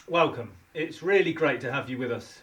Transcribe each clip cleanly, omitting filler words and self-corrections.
Welcome. It's really great to have you with us.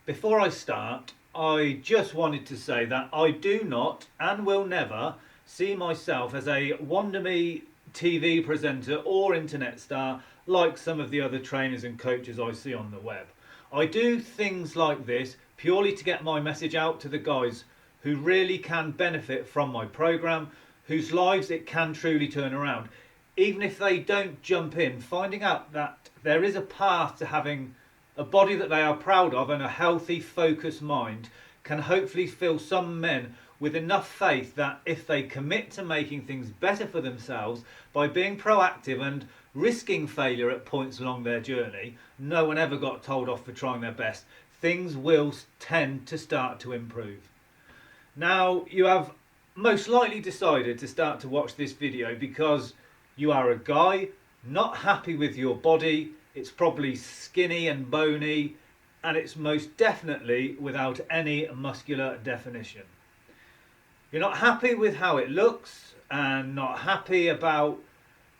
Before I start, I just wanted to say that I do not and will never see myself as a Wonder Me TV presenter or internet star like some of the other trainers and coaches I see on the web. I do things like this purely to get my message out to the guys who really can benefit from my program, whose lives it can truly turn around. Even if they don't jump in, finding out that there is a path to having a body that they are proud of and a healthy, focused mind can hopefully fill some men with enough faith that if they commit to making things better for themselves by being proactive and risking failure at points along their journey, no one ever got told off for trying their best, things will tend to start to improve. Now, you have most likely decided to start to watch this video because you are a guy not happy with your body. It's probably skinny and bony, and it's most definitely without any muscular definition. You're not happy with how it looks and not happy about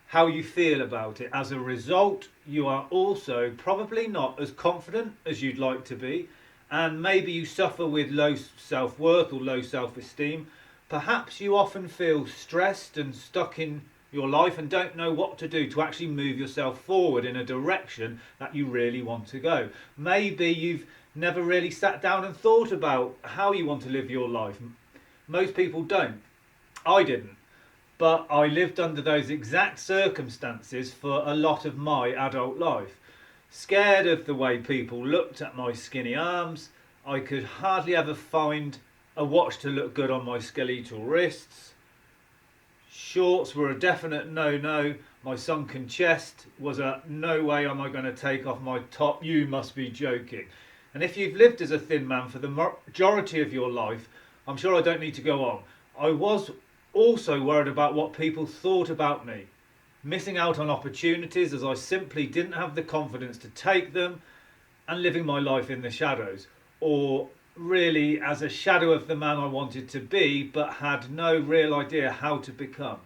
how you feel about it. As a result, you are also probably not as confident as you'd like to be, and maybe you suffer with low self-worth or low self-esteem. Perhaps you often feel stressed and stuck in your life and don't know what to do to actually move yourself forward in a direction that you really want to go. Maybe you've never really sat down and thought about how you want to live your life. Most people don't. I didn't. But I lived under those exact circumstances for a lot of my adult life. Scared of the way people looked at my skinny arms, I could hardly ever find a watch to look good on my skeletal wrists. Shorts were a definite no-no. My sunken chest was a no way am I going to take off my top. You must be joking. And if you've lived as a thin man for the majority of your life, I'm sure I don't need to go on. I was also worried about what people thought about me. Missing out on opportunities as I simply didn't have the confidence to take them, and living my life in the shadows. Or really as a shadow of the man I wanted to be, but had no real idea how to become.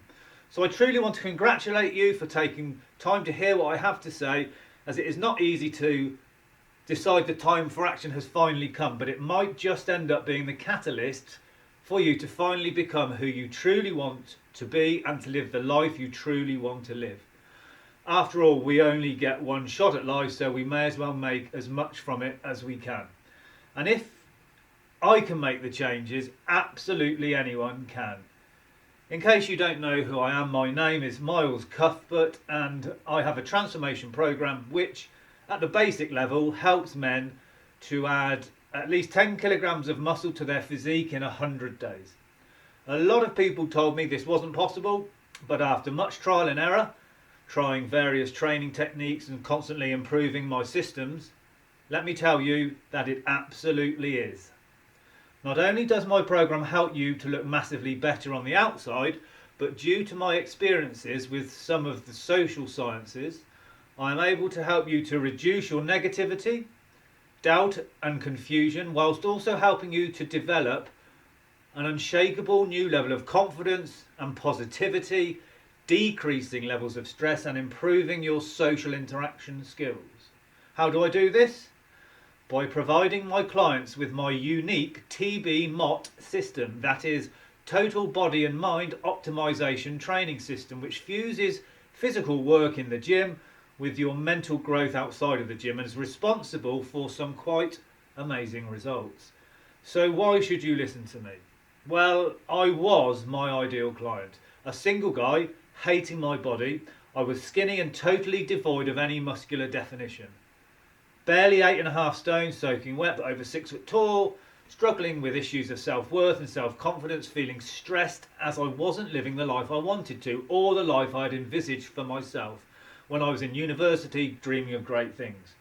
So I truly want to congratulate you for taking time to hear what I have to say, as it is not easy to decide the time for action has finally come, but it might just end up being the catalyst for you to finally become who you truly want to be and to live the life you truly want to live. After all, we only get one shot at life, so we may as well make as much from it as we can. And if I can make the changes, absolutely anyone can. In case you don't know who I am, my name is Miles Cuthbert, and I have a transformation program which at the basic level helps men to add at least 10 kilograms of muscle to their physique in 100 days. A lot of people told me this wasn't possible, but after much trial and error, trying various training techniques and constantly improving my systems, let me tell you that it absolutely is. Not only does my program help you to look massively better on the outside, but due to my experiences with some of the social sciences, I am able to help you to reduce your negativity, doubt and confusion, whilst also helping you to develop an unshakable new level of confidence and positivity, decreasing levels of stress and improving your social interaction skills. How do I do this? By providing my clients with my unique TB-MOT system, that is Total Body and Mind Optimization Training System, which fuses physical work in the gym with your mental growth outside of the gym and is responsible for some quite amazing results. So why should you listen to me? Well, I was my ideal client. A single guy, hating my body. I was skinny and totally devoid of any muscular definition. Barely 8.5 stone, soaking wet, but over 6 foot tall, struggling with issues of self-worth and self-confidence, feeling stressed as I wasn't living the life I wanted to, or the life I had envisaged for myself when I was in university dreaming of great things.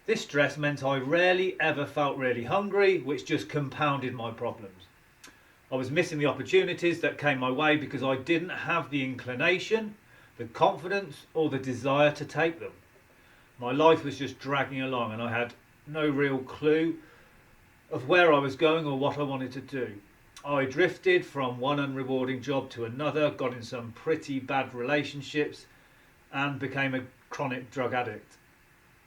This stress meant I rarely ever felt really hungry, which just compounded my problems. I was missing the opportunities that came my way because I didn't have the inclination, the confidence, or the desire to take them. My life was just dragging along and I had no real clue of where I was going or what I wanted to do. I drifted from one unrewarding job to another, got in some pretty bad relationships and became a chronic drug addict.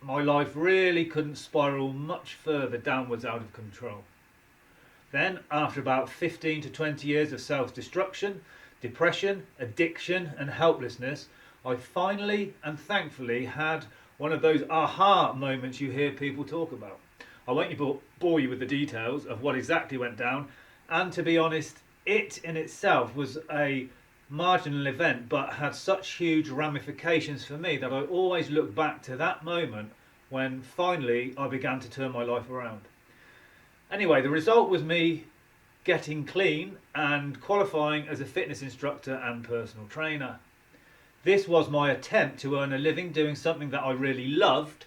my life really couldn't spiral much further downwards out of control. Then, after about 15 to 20 years of self-destruction, depression, addiction and helplessness, I finally and thankfully had one of those aha moments you hear people talk about. I won't bore you with the details of what exactly went down, and to be honest, it in itself was a marginal event but had such huge ramifications for me that I always look back to that moment when finally I began to turn my life around. Anyway, the result was me getting clean and qualifying as a fitness instructor and personal trainer. This was my attempt to earn a living doing something that I really loved,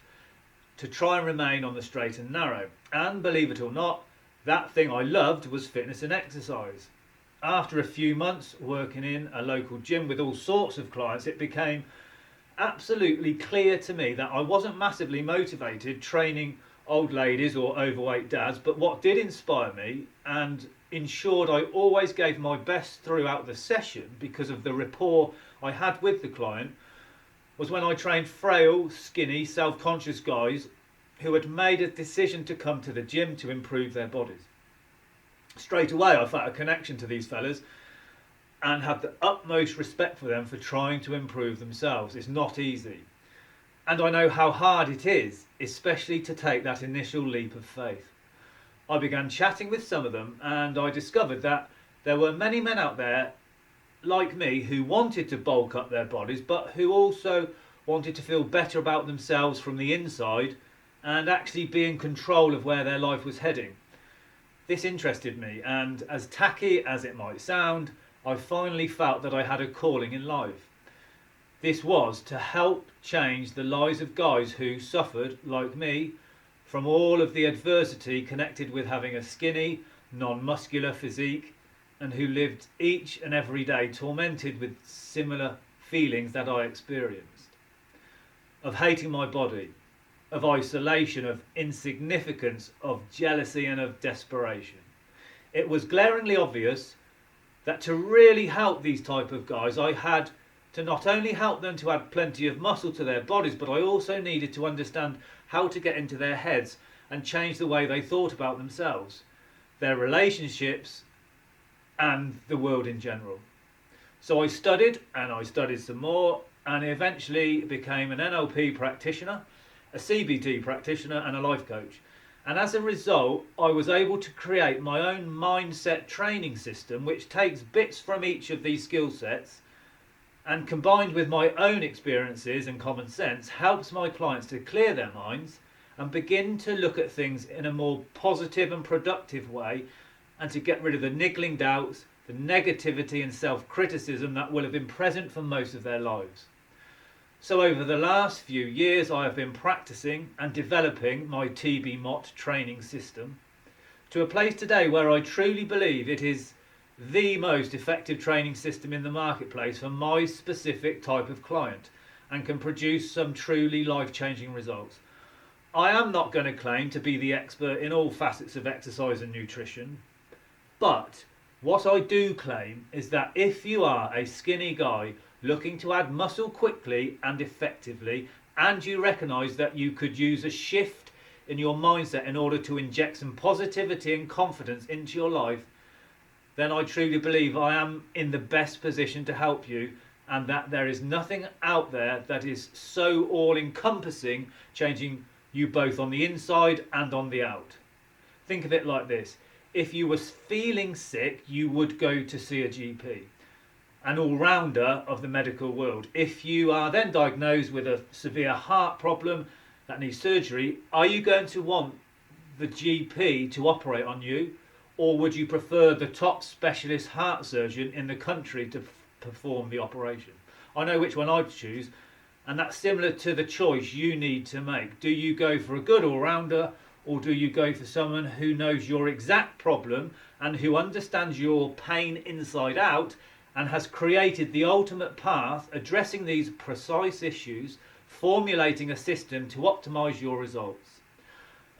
to try and remain on the straight and narrow. And believe it or not, that thing I loved was fitness and exercise. After a few months working in a local gym with all sorts of clients, it became absolutely clear to me that I wasn't massively motivated training old ladies or overweight dads, but what did inspire me and ensured I always gave my best throughout the session because of the rapport I had with the client was when I trained frail, skinny, self-conscious guys who had made a decision to come to the gym to improve their bodies. Straight away I felt a connection to these fellas and had the utmost respect for them for trying to improve themselves. It's not easy. And I know how hard it is, especially to take that initial leap of faith. I began chatting with some of them and I discovered that there were many men out there like me who wanted to bulk up their bodies but who also wanted to feel better about themselves from the inside and actually be in control of where their life was heading. This interested me, and as tacky as it might sound, I finally felt that I had a calling in life. This was to help change the lives of guys who suffered, like me, from all of the adversity connected with having a skinny, non-muscular physique, and who lived each and every day tormented with similar feelings that I experienced. Of hating my body, of isolation, of insignificance, of jealousy and of desperation. It was glaringly obvious that to really help these type of guys, I had to not only help them to add plenty of muscle to their bodies, but I also needed to understand how to get into their heads and change the way they thought about themselves, their relationships and the world in general. So I studied and I studied some more and eventually became an NLP practitioner, a CBT practitioner and a life coach. And as a result, I was able to create my own mindset training system which takes bits from each of these skill sets and combined with my own experiences and common sense helps my clients to clear their minds and begin to look at things in a more positive and productive way and to get rid of the niggling doubts, the negativity and self-criticism that will have been present for most of their lives. So over the last few years I have been practicing and developing my TB-MOT training system to a place today where I truly believe it is the most effective training system in the marketplace for my specific type of client and can produce some truly life-changing results. I am not going to claim to be the expert in all facets of exercise and nutrition, but what I do claim is that if you are a skinny guy looking to add muscle quickly and effectively, and you recognise that you could use a shift in your mindset in order to inject some positivity and confidence into your life, then I truly believe I am in the best position to help you, and that there is nothing out there that is so all-encompassing, changing you both on the inside and on the out. Think of it like this. If you were feeling sick, you would go to see a GP, an all-rounder of the medical world. If you are then diagnosed with a severe heart problem that needs surgery, are you going to want the GP to operate on you, or would you prefer the top specialist heart surgeon in the country to perform the operation? I know which one I'd choose, and that's similar to the choice you need to make. Do you go for a good all-rounder, or do you go for someone who knows your exact problem and who understands your pain inside out and has created the ultimate path addressing these precise issues, formulating a system to optimize your results?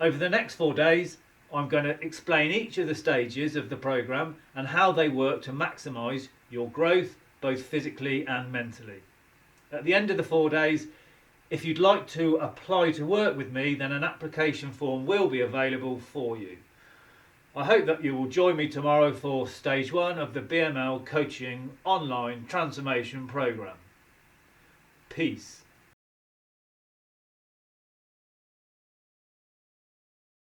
Over the next 4 days, I'm going to explain each of the stages of the program and how they work to maximize your growth, both physically and mentally. At the end of the 4 days, If you'd like to apply to work with me, then an application form will be available for you. I hope that you will join me tomorrow for stage 1 of the BML Coaching online transformation program. Peace.